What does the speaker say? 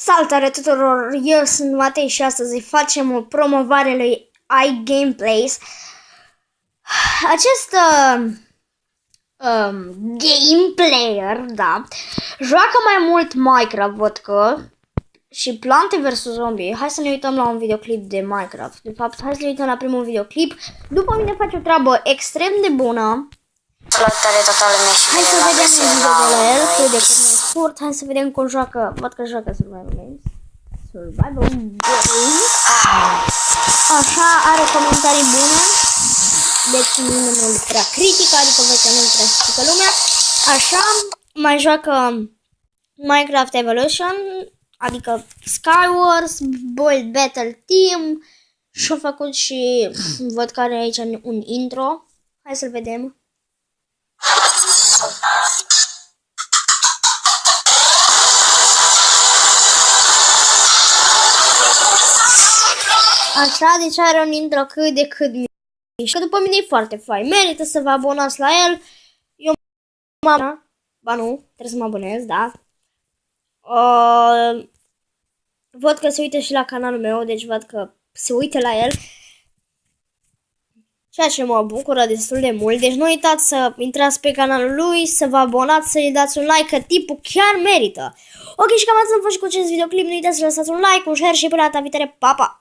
Salutare tuturor, eu sunt Matei și astăzi facem o promovare lui iGameplays. Acest game player, da, joacă mai mult Minecraft, văd că, și Plante vs Zombie. Hai să ne uităm la un videoclip de Minecraft. De fapt, hai să ne uităm la primul videoclip. După mine face o treabă extrem de bună. Salutare toată lumea și Hai să bine vedem un video de la el, cât de games. cât mai scurt. Hai să vedem cum joacă, văd că joacă Survival Games. Survival Games. Așa, are comentarii bune. Deci nu prea critică, adică văd că nu prea critică lumea. Așa, mai joacă Minecraft Evolution, adică Skywars, Bold Battle Team. Și-a făcut și văd că are aici un intro. Hai să-l vedem. Așa, deci are un intro cât de cât mișcă. După mine e foarte fain. Merită să vă abonați la el. Eu ba nu, trebuie să mă abonez, da. Văd că se uită și la canalul meu, deci văd că se uită la el. Ceea ce mă bucură destul de mult. Deci nu uitați să intrați pe canalul lui, să vă abonați, să-i dați un like, că tipul chiar merită. Ok, și cam atât am fost și cu acest videoclip. Nu uitați să lăsați un like, un share și până data viitoare. Pa, pa!